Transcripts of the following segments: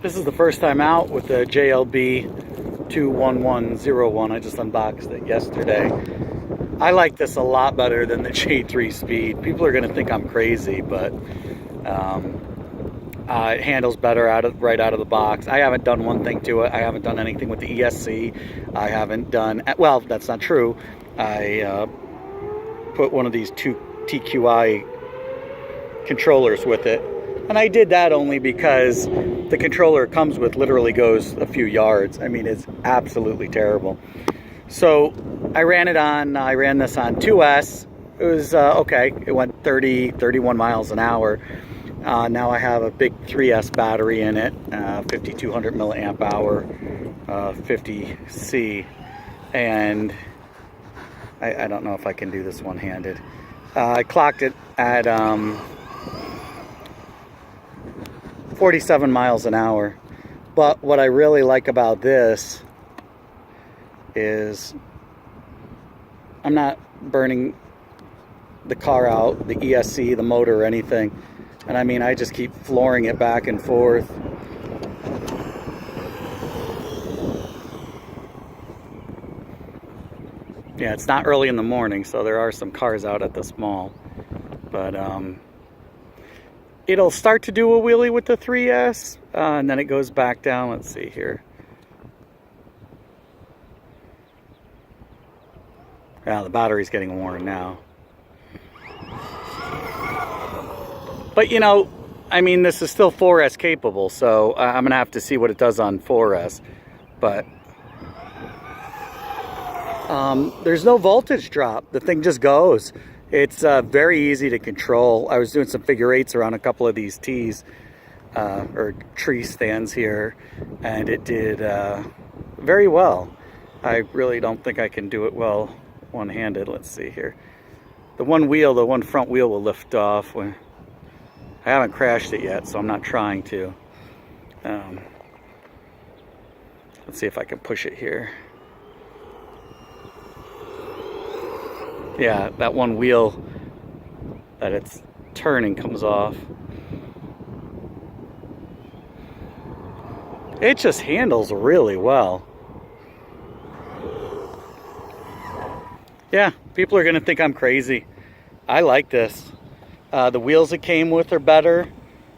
This is the first time out with the JLB 21101. I just unboxed it yesterday. I like this a lot better than the J3 Speed. People are going to think I'm crazy, but it handles better right out of the box. I haven't done one thing to it. I haven't done anything with the ESC. I haven't done, well, that's not true. I put one of these two TQI controllers with it. And I did that only because the controller it comes with literally goes a few yards. I mean, it's absolutely terrible. So I ran this on 2S. It was okay. It went 31 miles an hour. Now I have a big 3S battery in it, 5200 milliamp hour, 50C. And I don't know if I can do this one-handed. I clocked it at 47 miles an hour. But what I really like about this is I'm not burning the car out, the ESC, the motor, or anything. And I mean, I just keep flooring it back and forth. Yeah, it's not early in the morning, so there are some cars out at this mall. But it'll start to do a wheelie with the 3S, and then it goes back down. Let's see here. Yeah, the battery's getting worn now. But you know, I mean, this is still 4S capable, so I'm gonna have to see what it does on 4S. But there's no voltage drop. The thing just goes. It's very easy to control. I was doing some figure 8s around a couple of these tees or tree stands here, and it did very well. I really don't think I can do it well one-handed. Let's see here. The one front wheel will lift off. I haven't crashed it yet, so I'm not trying to. Let's see if I can push it here. Yeah, that one wheel that it's turning comes off. It just handles really well. Yeah, people are gonna think I'm crazy. I like this. The wheels it came with are better.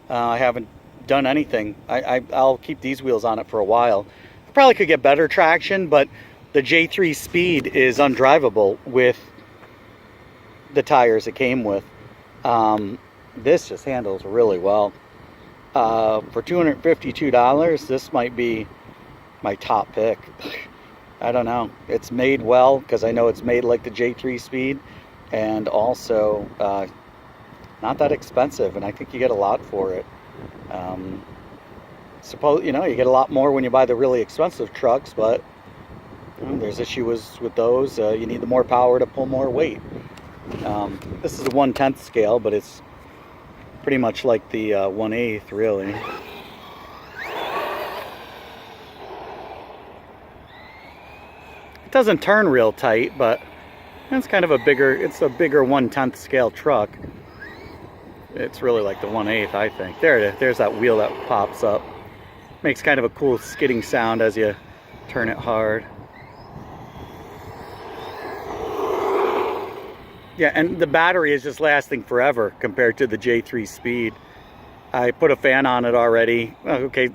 I haven't done anything. I'll keep these wheels on it for a while. I probably could get better traction, but the J3 Speed is undrivable with the tires it came with. This just handles really well. For $252, this might be my top pick. I don't know. It's made well, because I know it's made like the J3 Speed, and also not that expensive, and I think you get a lot for it. You know, you get a lot more when you buy the really expensive trucks, but you know, there's issues with those. You need the more power to pull more weight. This is a 1/10 scale, but it's pretty much like the 1/8 really. It doesn't turn real tight, but it's kind of a bigger 1/10 scale truck. It's really like the 1/8, I think. There it is. There's that wheel that pops up. Makes kind of a cool skidding sound as you turn it hard. Yeah, and the battery is just lasting forever compared to the J3 Speed. I put a fan on it already. Okay,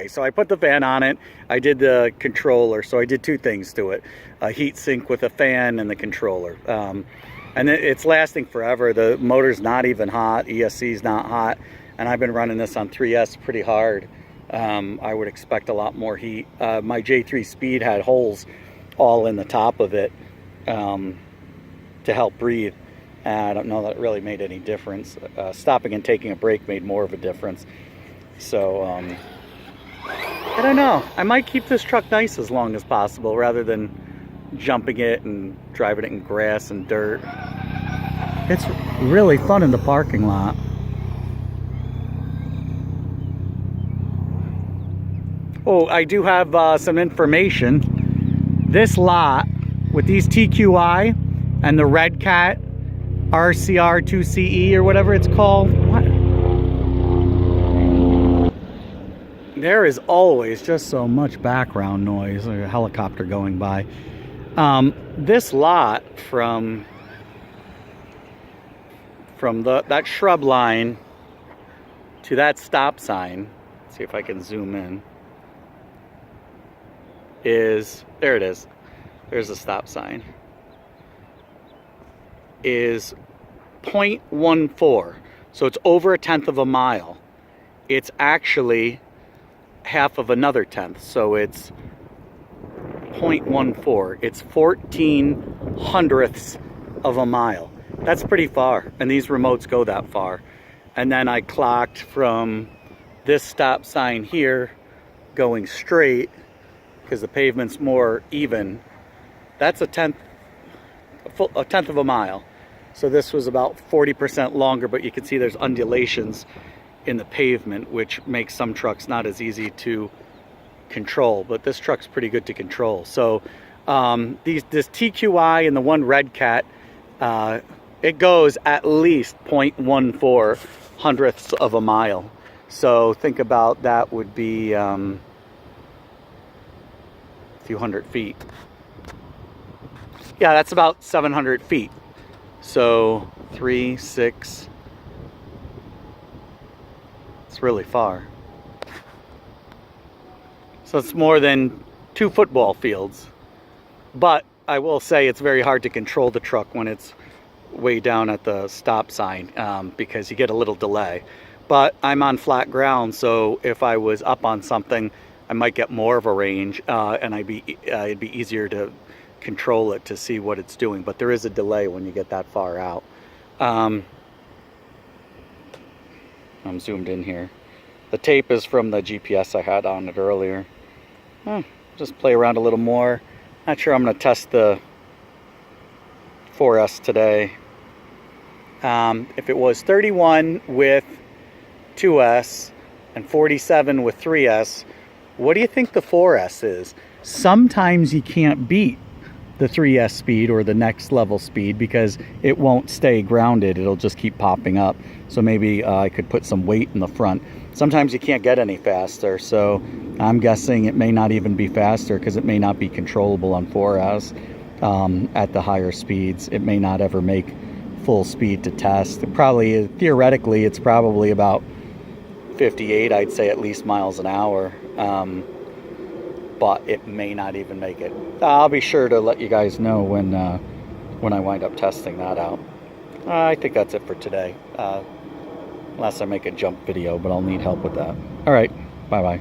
so I put the fan on it. I did the controller, so I did two things to it. A heat sink with a fan and the controller. And it's lasting forever. The motor's not even hot. ESC's not hot. And I've been running this on 3S pretty hard. I would expect a lot more heat. My J3 Speed had holes all in the top of it. To help breathe. I don't know that it really made any difference. Stopping and taking a break made more of a difference. So I don't know. I might keep this truck nice as long as possible rather than jumping it and driving it in grass and dirt. It's really fun in the parking lot. Oh, I do have some information. This lot with these TQI and the Red Cat RCR2CE or whatever it's called. What? There is always just so much background noise, like a helicopter going by. This lot from that shrub line to that stop sign, let's see if I can zoom in, is, there it is, there's a stop sign, is 0.14. So it's over 1/10 of a mile. It's actually half of another tenth, so it's 0.14. It's 14 hundredths of a mile. That's pretty far, and these remotes go that far. And then I clocked from this stop sign here going straight, because the pavement's more even. That's a tenth of a mile. So this was about 40% longer, but you can see there's undulations in the pavement, which makes some trucks not as easy to control, but this truck's pretty good to control. So this TQI and the one Red Cat, it goes at least 0.14 hundredths of a mile. So think about that would be a few hundred feet. Yeah, that's about 700 feet. So 3, 6, it's really far. So it's more than 2 football fields. But I will say it's very hard to control the truck when it's way down at the stop sign, because you get a little delay. But I'm on flat ground, so if I was up on something, I might get more of a range, and it'd be easier to control it to see what it's doing. But there is a delay when you get that far out. I'm zoomed in here. The tape is from the GPS I had on it earlier. Just play around a little more. Not sure I'm going to test the 4S today. If it was 31 with 2S and 47 with 3S, what do you think the 4S is? Sometimes you can't beat the 3S speed or the next level speed because it won't stay grounded. It'll just keep popping up. So maybe I could put some weight in the front. Sometimes you can't get any faster, so I'm guessing it may not even be faster because it may not be controllable on 4S at the higher speeds. It may not ever make full speed to test. Theoretically, it's probably about 58, I'd say, at least miles an hour. But it may not even make it. I'll be sure to let you guys know when I wind up testing that out. I think that's it for today. Unless I make a jump video, but I'll need help with that. All right, bye-bye.